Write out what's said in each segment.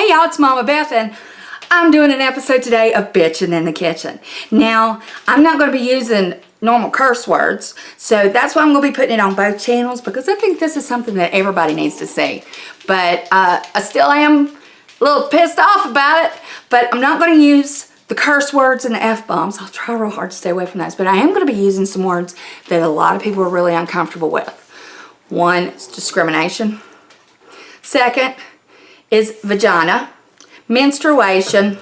Hey y'all, it's Mama Beth and I'm doing an episode today of Bitchin' in the Kitchen. Now, I'm not going to be using normal curse words, so that's why I'm going to be putting it on both channels because I think this is something that everybody needs to see. But I still am a little pissed off about it, but I'm not going to use the curse words and the F-bombs. I'll try real hard to stay away from those, but I am going to be using some words that a lot of people are really uncomfortable with. One is discrimination. Second is vagina, menstruation,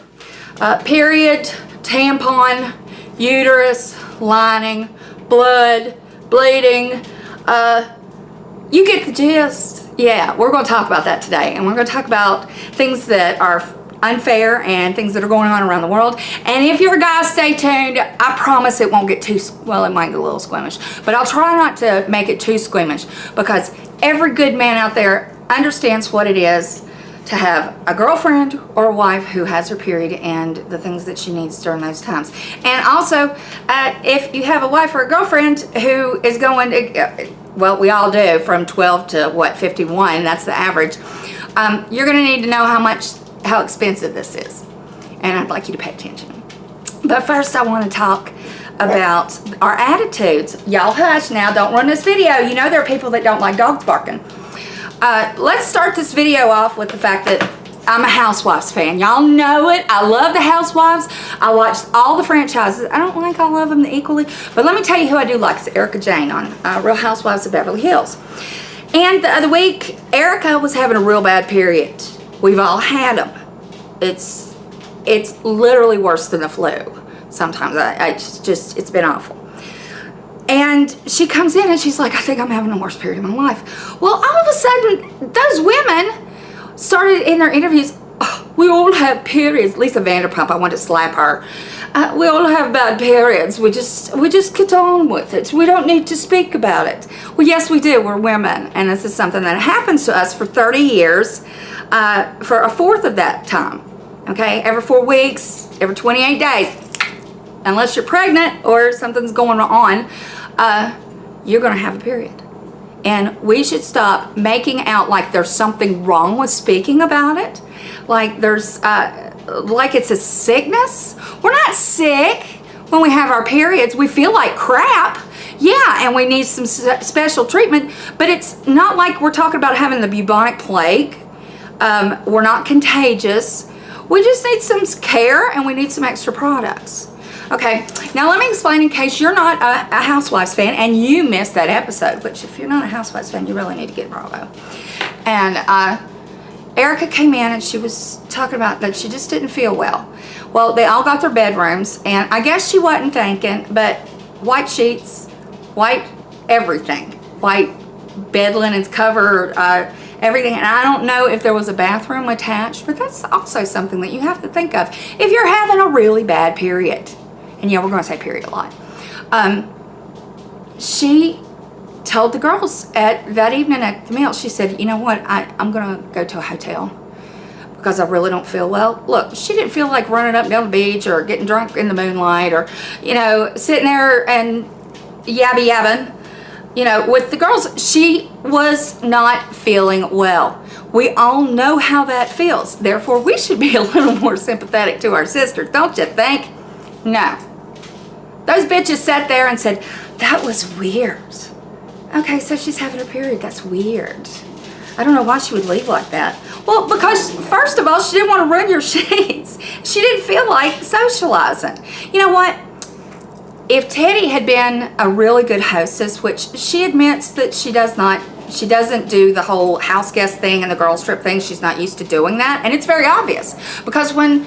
period, tampon, uterus, lining, blood, bleeding. You get the gist. Yeah, we're going to talk about that today, and we're going to talk about things that are unfair and things that are going on around the world. And if you're a guy, stay tuned. I promise it won't get too, well, it might get a little squeamish, but I'll try not to make it too squeamish because every good man out there understands what it is to have a girlfriend or a wife who has her period and the things that she needs during those times. And also, if you have a wife or a girlfriend who is going to, well, we all do, from 12 to, what, 51, that's the average, you're going to need to know how expensive this is. And I'd like you to pay attention. But first, I want to talk about our attitudes. Y'all hush now, don't run this video. You know there are people that don't like dogs barking. Let's start this video off with the fact that I'm a Housewives fan. Y'all know it. I love the Housewives. I watched all the franchises. I don't like all of them equally, but let me tell you who I do like. It's Erica Jane on Real Housewives of Beverly Hills. And the other week, Erica was having a real bad period. We've all had them. It's literally worse than the flu. Sometimes it's been awful. And she comes in and she's like, I think I'm having the worst period of my life. Well, all of a sudden, those women started in their interviews, oh, we all have periods. Lisa Vanderpump, I wanted to slap her. We all have bad periods. We just get on with it. We don't need to speak about it. Well, yes, we do. We're women. And this is something that happens to us for 30 years, for a fourth of that time. Okay, every 4 weeks, every 28 days. Unless you're pregnant or something's going on, you're going to have a period. And we should stop making out like there's something wrong with speaking about it. Like there's, like it's a sickness. We're not sick when we have our periods. We feel like crap. Yeah, and we need some special treatment. But it's not like we're talking about having the bubonic plague. We're not contagious. We just need some care and we need some extra products. Okay, now let me explain in case you're not a Housewives fan and you missed that episode, which if you're not a Housewives fan, you really need to get Bravo. And Erica came in and she was talking about that she just didn't feel well. Well, they all got their bedrooms, and I guess she wasn't thinking, but white sheets, white everything, white bed linens, cover, everything. And I don't know if there was a bathroom attached, but that's also something that you have to think of if you're having a really bad period. And yeah, we're going to say period a lot. She told the girls at that evening at the meal, she said, you know what, I'm going to go to a hotel because I really don't feel well. Look, she didn't feel like running up and down the beach or getting drunk in the moonlight or, you know, sitting there and yabbing, you know, with the girls. She was not feeling well. We all know how that feels. Therefore, we should be a little more sympathetic to our sisters, don't you think? No. Those bitches sat there and said, that was weird. Okay, so she's having her period. That's weird. I don't know why she would leave like that. Well, because first of all, she didn't want to ruin your sheets. She didn't feel like socializing. You know what? If Teddy had been a really good hostess, which she admits that she doesn't do the whole house guest thing and the girls trip thing. She's not used to doing that. And it's very obvious because when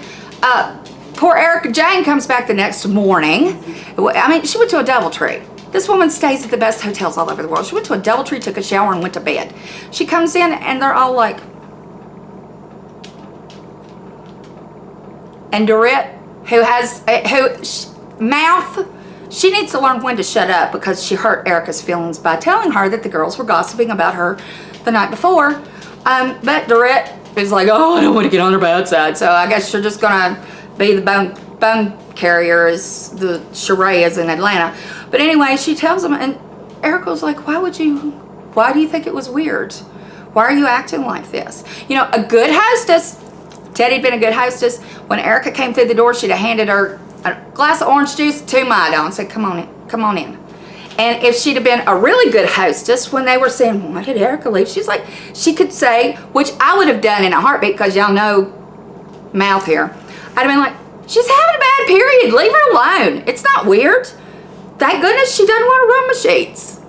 poor Erica Jane comes back the next morning, I mean, she went to a DoubleTree. This woman stays at the best hotels all over the world. She went to a DoubleTree, took a shower, and went to bed. She comes in, and they're all like, and Dorit, mouth, she needs to learn when to shut up because she hurt Erica's feelings by telling her that the girls were gossiping about her the night before. But Dorit is like, oh, I don't want to get on her bad side, so I guess you're just gonna be the bone carrier as the Sheree is in Atlanta. But anyway, she tells them, and Erica's like, why do you think it was weird? Why are you acting like this? You know, a good hostess Teddy'd been a good hostess. When Erica came through the door, she'd have handed her a glass of orange juice, 2 Milo, and said, come on in. And if she'd have been a really good hostess, when they were saying, well, why did Erica leave? She's like, she could say, which I would have done in a heartbeat, because y'all know mouth here. I'd have been like, she's having a bad period. Leave her alone. It's not weird. Thank goodness she doesn't want to ruin my sheets.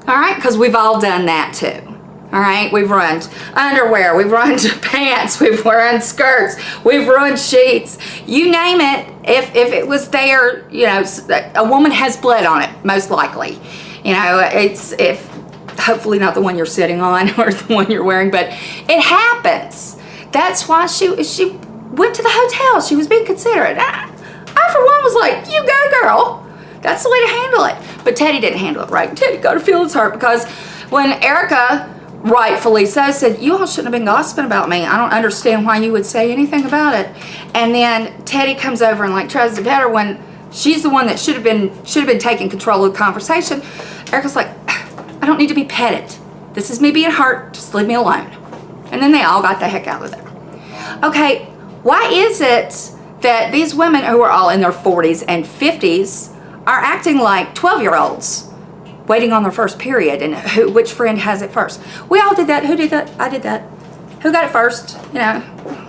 All right, because we've all done that too. All right, we've ruined underwear, we've ruined pants, we've ruined skirts, we've ruined sheets. You name it. If it was there, you know, a woman has blood on it, most likely. You know, if hopefully not the one you're sitting on or the one you're wearing, but it happens. That's why she went to the hotel. She was being considerate. I for one was like, you go, girl. That's the way to handle it. But Teddy didn't handle it right. Teddy got her feelings hurt because when Erica, rightfully so, said, you all shouldn't have been gossiping about me. I don't understand why you would say anything about it. And then Teddy comes over and like tries to pet her when she's the one that should have been taking control of the conversation. Erica's like, I don't need to be petted. This is me being hurt. Just leave me alone. And then they all got the heck out of there. Okay, why is it that these women who are all in their 40s and 50s are acting like 12-year-olds waiting on their first period, and which friend has it first? We all did that. Who did that? I did that. Who got it first? You know,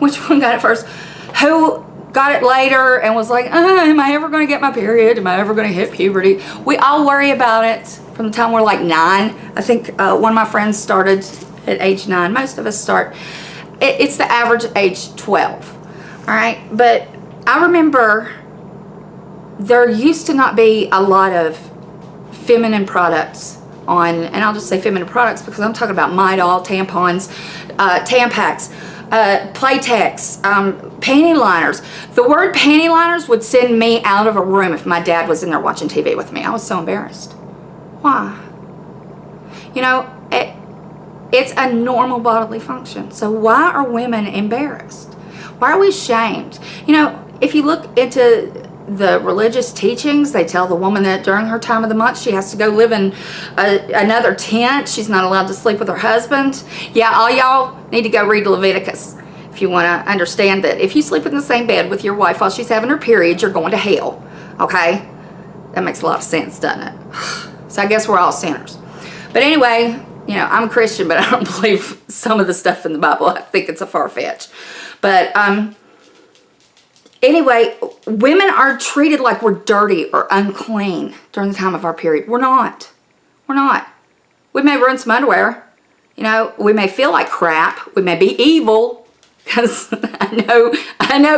which one got it first? Who got it later and was like, am I ever going to get my period? Am I ever going to hit puberty? We all worry about it from the time we're like 9. I think one of my friends started at age 9. Most of us start. It's the average age 12. All right, but I remember there used to not be a lot of feminine products on, and I'll just say feminine products because I'm talking about Midol, tampons, Tampax, Playtex, panty liners. The word panty liners would send me out of a room if my dad was in there watching TV with me. I was so embarrassed. Why? You know, it's a normal bodily function. So why are women embarrassed? Why are we shamed? You know, if you look into the religious teachings, they tell the woman that during her time of the month she has to go live in another tent. She's not allowed to sleep with her husband. Yeah, all y'all need to go read Leviticus if you want to understand that if you sleep in the same bed with your wife while she's having her period, you're going to hell. Okay? That makes a lot of sense, doesn't it? So I guess we're all sinners. But anyway, you know, I'm a Christian, but I don't believe some of the stuff in the Bible. I think it's a far-fetched. But anyway, women are treated like we're dirty or unclean during the time of our period. We're not. We're not. We may ruin some underwear. You know, we may feel like crap. We may be evil. Because I know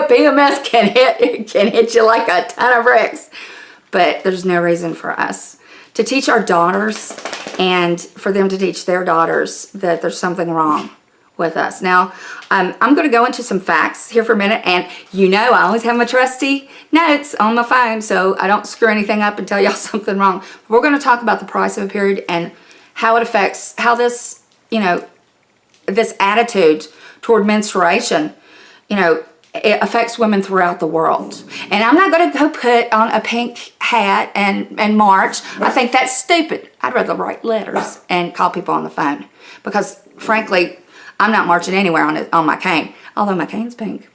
PMS can hit you like a ton of bricks. But there's no reason for us to teach our daughters and for them to teach their daughters that there's something wrong with us. Now, I'm going to go into some facts here for a minute, and you know I always have my trusty notes on my phone so I don't screw anything up and tell y'all something wrong. We're going to talk about the price of a period and how it affects, how this, you know, this attitude toward menstruation, you know, it affects women throughout the world. And I'm not going to go put on a pink hat and march. I think that's stupid. I'd rather write letters and call people on the phone because, frankly, I'm not marching anywhere on my cane, although my cane's pink.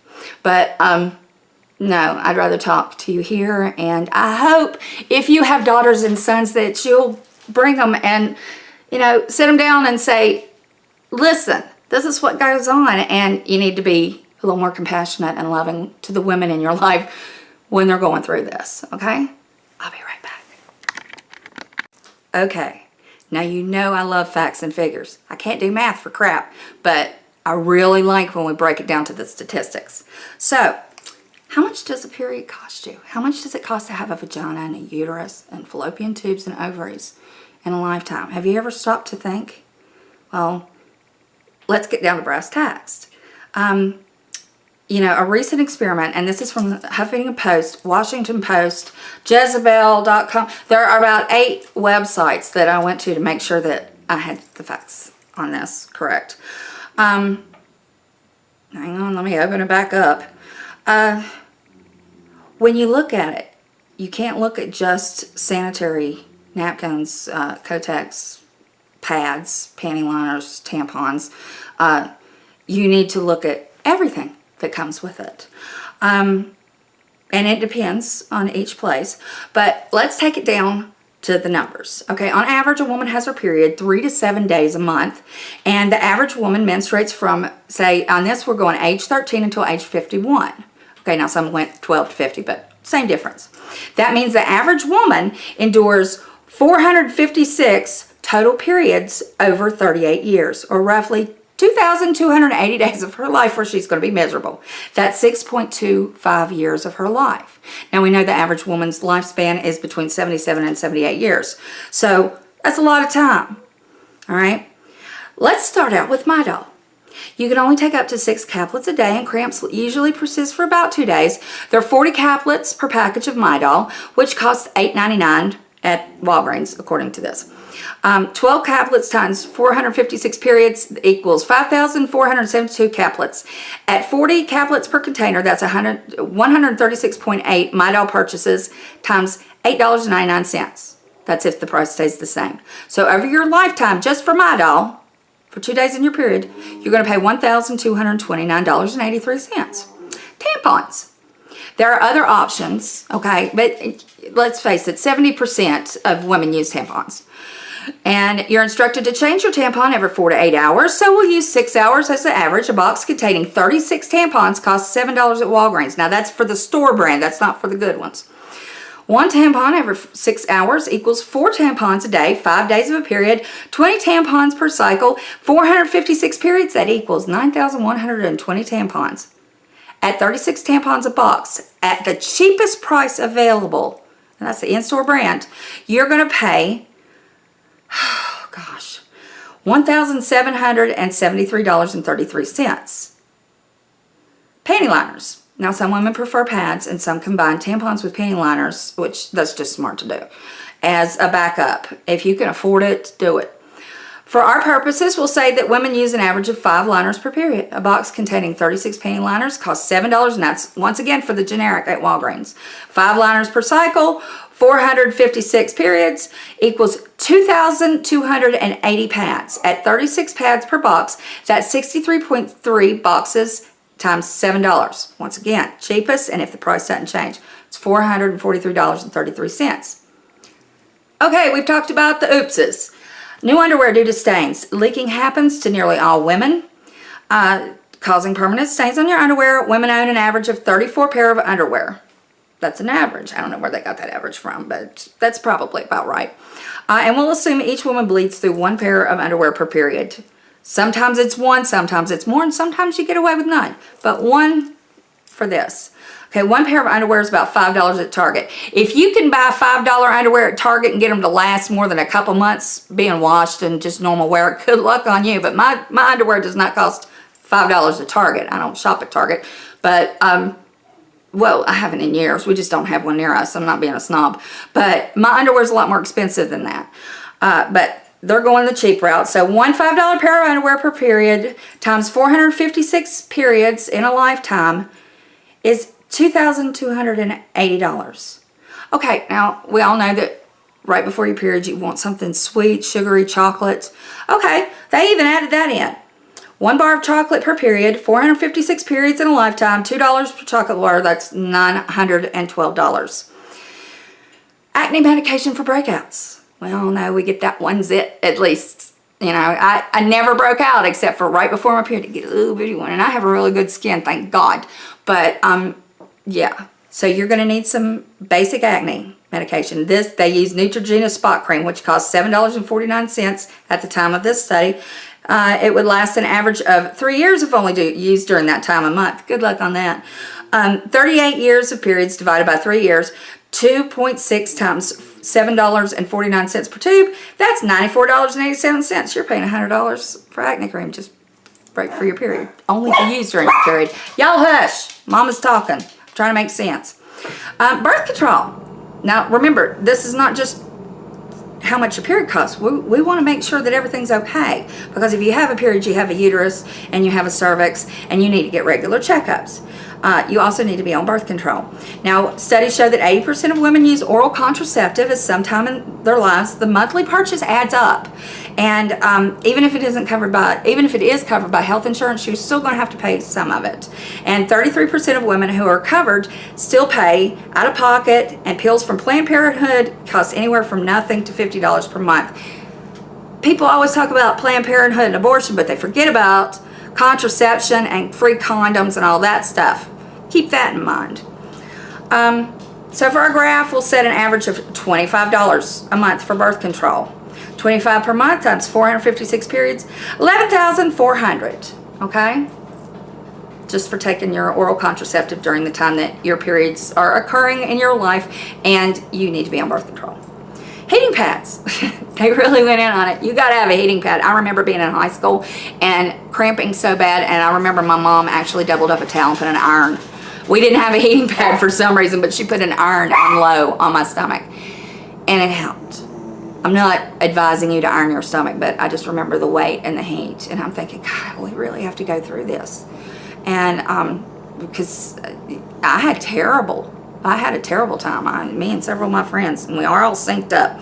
But no, I'd rather talk to you here. And I hope if you have daughters and sons that you'll bring them and, you know, sit them down and say, listen, this is what goes on. And you need to be a little more compassionate and loving to the women in your life when they're going through this, okay? I'll be right back. Okay. Now, you know I love facts and figures. I can't do math for crap, but I really like when we break it down to the statistics. So, how much does a period cost you? How much does it cost to have a vagina and a uterus and fallopian tubes and ovaries in a lifetime? Have you ever stopped to think? Well, let's get down to brass tacks. You know, a recent experiment, and this is from the Huffington Post, Washington Post, Jezebel.com. There are about 8 websites that I went to make sure that I had the facts on this correct. Hang on, let me open it back up. When you look at it, you can't look at just sanitary napkins, Kotex, pads, panty liners, tampons. You need to look at everything that comes with it. And it depends on each place. But let's take it down to the numbers. Okay, on average, a woman has her period 3 to 7 days a month. And the average woman menstruates from, say, on this we're going age 13 until age 51. Okay, now some went 12 to 50, but same difference. That means the average woman endures 456 total periods over 38 years, or roughly 2,280 days of her life where she's going to be miserable. That's 6.25 years of her life. Now we know the average woman's lifespan is between 77 and 78 years. So that's a lot of time. All right. Let's start out with Midol. You can only take up to 6 caplets a day, and cramps usually persist for about 2 days. There are 40 caplets per package of Midol, which costs $8.99 at Walgreens, according to this. 12 caplets times 456 periods equals 5,472 caplets. At 40 caplets per container, that's 136.8 Midol purchases times $8.99. That's if the price stays the same. So over your lifetime, just for Midol, for 2 days in your period, you're going to pay $1,229.83. Tampons. There are other options, okay, but let's face it, 70% of women use tampons. And you're instructed to change your tampon every 4 to 8 hours, so we'll use 6 hours as the average. A box containing 36 tampons costs $7 at Walgreens. Now that's for the store brand, that's not for the good ones. 1 tampon every 6 hours equals 4 tampons a day, 5 days of a period, 20 tampons per cycle, 456 periods, that equals 9,120 tampons. At 36 tampons a box, at the cheapest price available, and that's the in-store brand, you're going to pay, oh gosh, $1,773.33. Panty liners. Now, some women prefer pads, and some combine tampons with panty liners, which that's just smart to do, as a backup. If you can afford it, do it. For our purposes, we'll say that women use an average of 5 liners per period. A box containing 36 panty liners costs $7, and that's, once again, for the generic at Walgreens. 5 liners per cycle, 456 periods, equals 2,280 pads. At 36 pads per box, that's 63.3 boxes times $7. Once again, cheapest, and if the price doesn't change, it's $443.33. Okay, we've talked about the oopses. New underwear due to stains. Leaking happens to nearly all women, causing permanent stains on your underwear. Women own an average of 34 pair of underwear. That's an average. I don't know where they got that average from, but that's probably about right. And we'll assume each woman bleeds through 1 pair of underwear per period. Sometimes it's 1, sometimes it's more, and sometimes you get away with none. But 1 for this. Okay, 1 pair of underwear is about $5 at Target. If you can buy $5 underwear at Target and get them to last more than a couple months being washed and just normal wear, good luck on you. But my underwear does not cost $5 at Target. I don't shop at Target. But, well, I haven't in years. We just don't have one near us. I'm not being a snob. But my underwear is a lot more expensive than that. But they're going the cheap route. So one $5 pair of underwear per period times 456 periods in a lifetime is $2,280. Okay, now we all know that right before your period you want something sweet, sugary, chocolate. Okay, they even added that in. 1 bar of chocolate per period, 456 periods in a lifetime, $2 per chocolate bar, that's $912. Acne medication for breakouts. Well, no, we get that one zit at least. You know, I never broke out except for right before my period to get a little bitty one. And I have a really good skin, thank God. But, yeah. So you're going to need some basic acne medication. They use Neutrogena Spot Cream, which costs $7.49 at the time of this study. It would last an average of 3 years if only used during that time a month. Good luck on that. 38 years of periods divided by 3 years, 2.6 times $7.49 per tube. That's $94.87. You're paying $100 for acne cream just break for your period. Only to use during your period. Y'all hush. Mama's talking. I'm trying to make sense. Birth control. Now remember, this is not just how much your period costs. We want to make sure that everything's okay. Because if you have a period, you have a uterus and you have a cervix and you need to get regular checkups. You also need to be on birth control. Now, studies show that 80% of women use oral contraceptive at some time their lives, the monthly purchase adds up. And even if it is covered by health insurance, you're still going to have to pay some of it. And 33% of women who are covered still pay out of pocket, and pills from Planned Parenthood cost anywhere from nothing to $50 per month. People always talk about Planned Parenthood and abortion, but they forget about contraception and free condoms and all that stuff. Keep that in mind. So for our graph, we'll set an average of $25 a month for birth control. $25 per month times 456 periods, $11,400, okay? Just for taking your oral contraceptive during the time that your periods are occurring in your life and you need to be on birth control. Heating pads, they really went in on it. You gotta have a heating pad. I remember being in high school and cramping so bad, and I remember my mom actually doubled up a towel and put an iron. We didn't have a heating pad for some reason, but she put an iron on low on my stomach, and it helped. I'm not advising you to iron your stomach, but I just remember the weight and the heat, and I'm thinking, God, we really have to go through this. And because I had a terrible time. Me and several of my friends, and we are all synced up.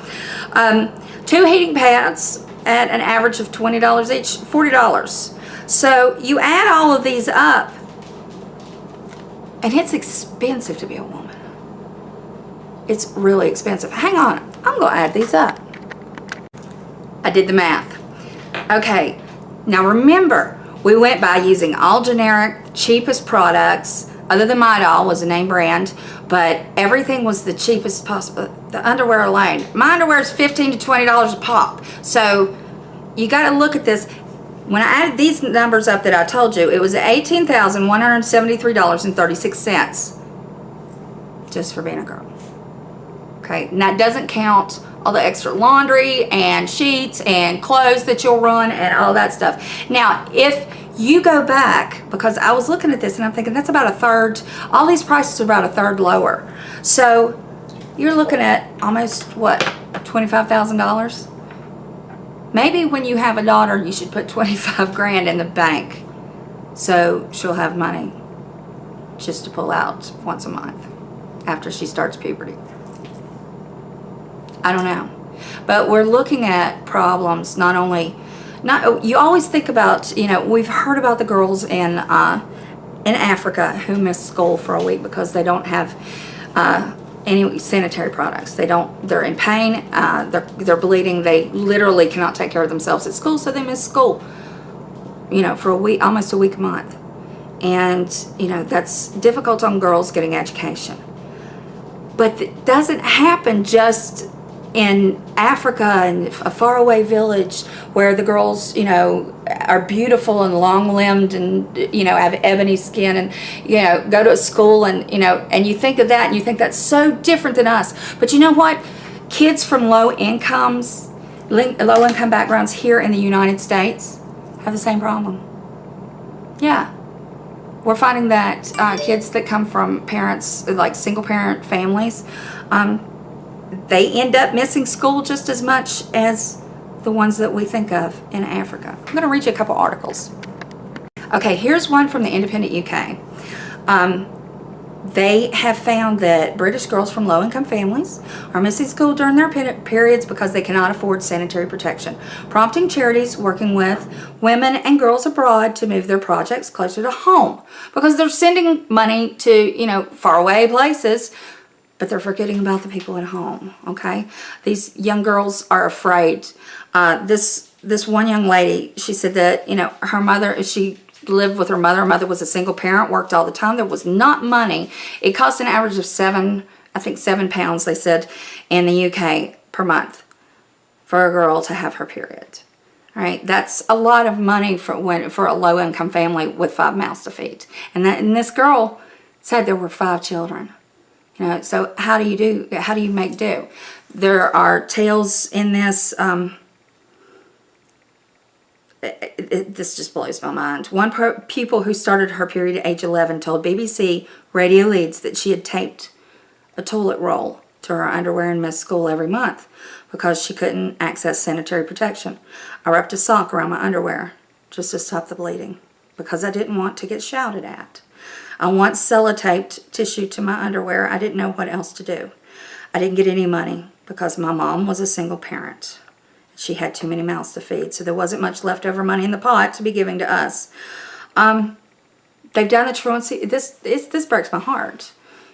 2 heating pads at an average of $20 each, $40. So you add all of these up, and it's expensive to be a woman. It's really expensive. Hang on, I'm gonna add these up. I did the math. Okay, now remember, we went by using all generic, cheapest products, other than Midol was a name brand, but everything was the cheapest possible. The underwear alone. My underwear is $15 to $20 a pop. So you gotta look at this. When I added these numbers up that I told you, it was $18,173.36 just for being a girl. Okay, and that doesn't count all the extra laundry and sheets and clothes that you'll run and all that stuff. Now, if you go back, because I was looking at this and I'm thinking that's about a third, all these prices are about a third lower. So you're looking at almost, what, $25,000? Maybe when you have a daughter, you should put 25 grand in the bank so she'll have money just to pull out once a month after she starts puberty. I don't know. But we're looking at problems not only, you always think about, you know, we've heard about the girls in Africa who miss school for a week because they don't have any sanitary products. They're in pain, they're bleeding, they literally cannot take care of themselves at school, so they miss school, you know, for a week, almost a week a month. And, you know, that's difficult on girls getting education. But it doesn't happen just in Africa and a faraway village where the girls, you know, are beautiful and long-limbed and, you know, have ebony skin and, you know, go to a school and, you know, and you think of that and you think that's so different than us. But you know what? Kids from low-income backgrounds here in the United States have the same problem. Yeah. We're finding that kids that come from parents, like single-parent families, they end up missing school just as much as the ones that we think of in Africa. I'm going to read you a couple articles. Okay, here's one from the Independent UK. They have found that British girls from low-income families are missing school during their periods because they cannot afford sanitary protection, prompting charities working with women and girls abroad to move their projects closer to home because they're sending money to, you know, faraway places, but they're forgetting about the people at home, okay? These young girls are afraid. This one young lady, she said that, you know, her mother, she lived with her mother. Her mother was a single parent, worked all the time. There was not money. It cost an average of £7 pounds, they said, in the UK per month for a girl to have her period. All right, that's a lot of money for a low-income family with 5 mouths to feed. And this girl said there were 5 children. You know, so how do you make do? There are tales in this. This just blows my mind. One pupil who started her period at age 11 told BBC Radio Leeds that she had taped a toilet roll to her underwear and missed school every month because she couldn't access sanitary protection. I wrapped a sock around my underwear just to stop the bleeding because I didn't want to get shouted at. I once sellotaped tissue to my underwear. I didn't know what else to do. I didn't get any money because my mom was a single parent. She had too many mouths to feed, so there wasn't much leftover money in the pot to be giving to us. They've done the truancy. This breaks my heart.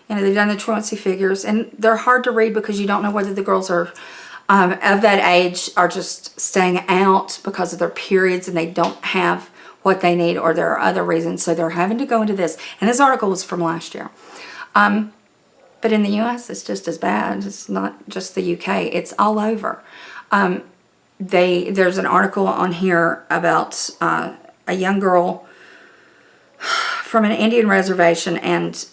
You know, they've done the truancy figures, and they're hard to read because you don't know whether the girls are of that age are just staying out because of their periods and they don't have what they need, or there are other reasons, so they're having to go into this. And this article was from last year. But in the U.S., it's just as bad. It's not just the U.K. It's all over. There's an article on here about a young girl from an Indian reservation, and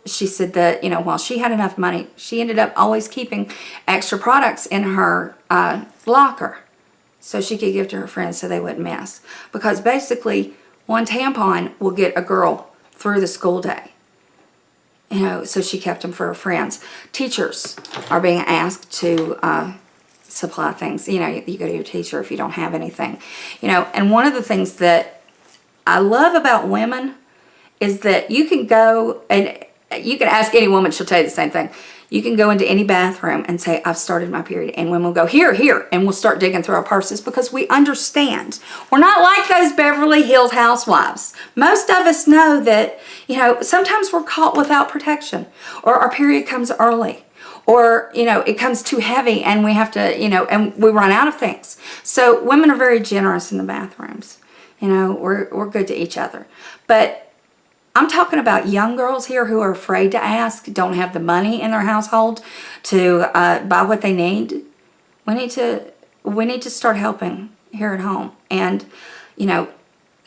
she said that, you know, while she had enough money, she ended up always keeping extra products in her locker so she could give to her friends so they wouldn't mess. Because basically, one tampon will get a girl through the school day. You know, so she kept them for her friends. Teachers are being asked to supply things. You know, you go to your teacher if you don't have anything. You know, and one of the things that I love about women is that you can go, and you can ask any woman, she'll tell you the same thing. You can go into any bathroom and say, I've started my period. And women will go, here, here. And we'll start digging through our purses because we understand. We're not like those Beverly Hills housewives. Most of us know that, you know, sometimes we're caught without protection, or our period comes early, or, you know, it comes too heavy and we have to, you know, and we run out of things. So women are very generous in the bathrooms. You know, we're good to each other. But I'm talking about young girls here who are afraid to ask, don't have the money in their household to buy what they need. We need to start helping here at home. And, you know,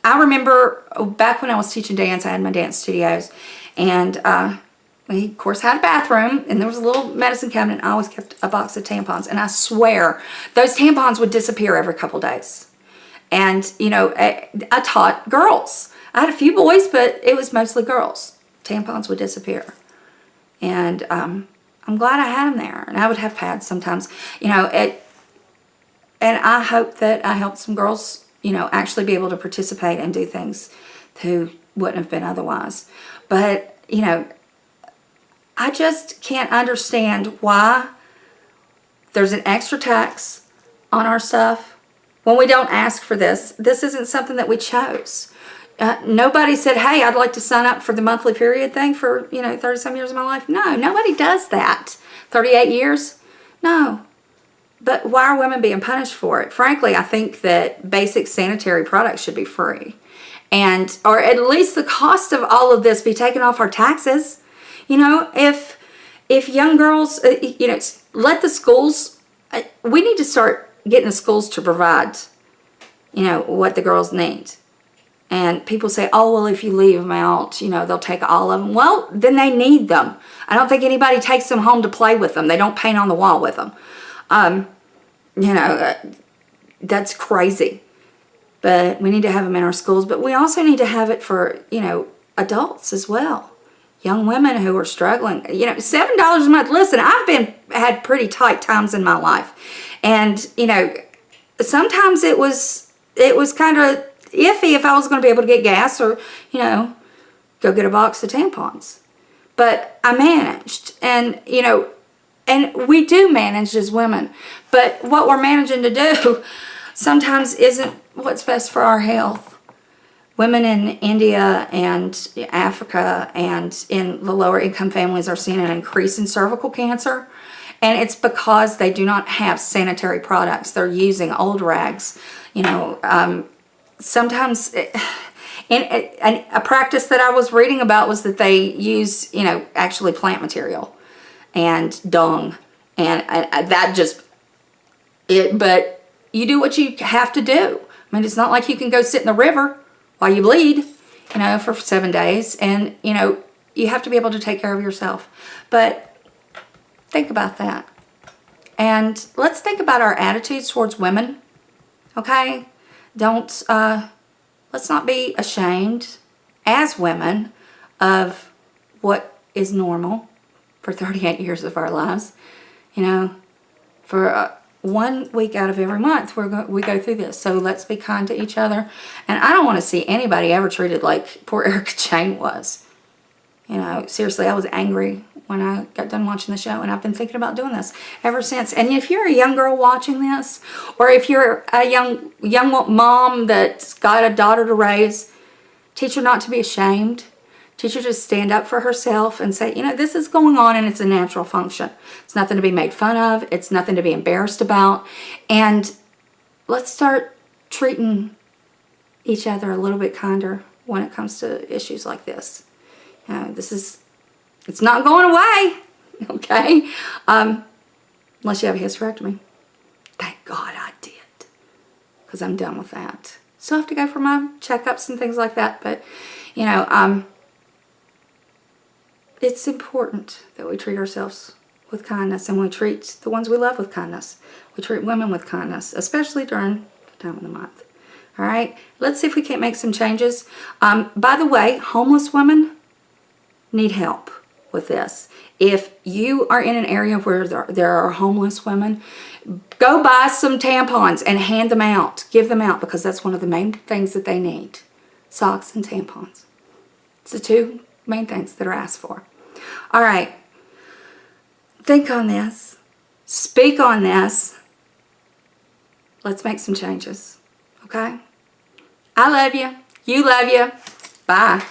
I remember back when I was teaching dance, I had my dance studios, and we, of course, had a bathroom, and there was a little medicine cabinet, and I always kept a box of tampons. And I swear, those tampons would disappear every couple days. And, you know, I taught girls. I had a few boys, but it was mostly girls. Tampons would disappear. And I'm glad I had them there. And I would have pads sometimes. You know, and I hope that I helped some girls, you know, actually be able to participate and do things who wouldn't have been otherwise. But, you know, I just can't understand why there's an extra tax on our stuff when we don't ask for this. This isn't something that we chose. Nobody said, hey, I'd like to sign up for the monthly period thing for, you know, 30-some years of my life. No, nobody does that. 38 years? No. But why are women being punished for it? Frankly, I think that basic sanitary products should be free. And, or at least the cost of all of this be taken off our taxes. You know, if young girls, you know, let the schools, we need to start getting the schools to provide, you know, what the girls need. And people say, oh, well, if you leave them out, you know, they'll take all of them. Well, then they need them. I don't think anybody takes them home to play with them. They don't paint on the wall with them. You know, that's crazy. But we need to have them in our schools. But we also need to have it for, you know, adults as well. Young women who are struggling. You know, $7 a month. Listen, I've had pretty tight times in my life. And, you know, sometimes it was kind of iffy if I was going to be able to get gas or, you know, go get a box of tampons. But I managed. And, you know, and we do manage as women. But what we're managing to do sometimes isn't what's best for our health. Women in India and Africa and in the lower income families are seeing an increase in cervical cancer. And it's because they do not have sanitary products. They're using old rags. You know, sometimes, and a practice that I was reading about was that they use, you know, actually plant material and dung. And that just, but you do what you have to do. I mean, it's not like you can go sit in the river while you bleed, you know, for 7 days. And, you know, you have to be able to take care of yourself. But think about that. And let's think about our attitudes towards women, okay? Don't, let's not be ashamed as women of what is normal for 38 years of our lives. You know, for 1 week out of every month, we go through this. So let's be kind to each other. And I don't want to see anybody ever treated like poor Erica Jane was. You know, seriously, I was angry when I got done watching the show, and I've been thinking about doing this ever since. And if you're a young girl watching this, or if you're a young mom that's got a daughter to raise, teach her not to be ashamed. Teach her to stand up for herself and say, you know, this is going on and it's a natural function. It's nothing to be made fun of. It's nothing to be embarrassed about. And let's start treating each other a little bit kinder when it comes to issues like this. You know, it's not going away, okay? Unless you have a hysterectomy. Thank God I did, because I'm done with that. Still have to go for my checkups and things like that, but, you know, it's important that we treat ourselves with kindness, and we treat the ones we love with kindness. We treat women with kindness, especially during the time of the month. All right, let's see if we can't make some changes. By the way, homeless women need help with this. If you are in an area where there are homeless women, go buy some tampons and hand them out. Give them out, because that's one of the main things that they need. Socks and tampons. It's the two main things that are asked for. All right. Think on this. Speak on this. Let's make some changes. Okay? I love you. You love you. Bye.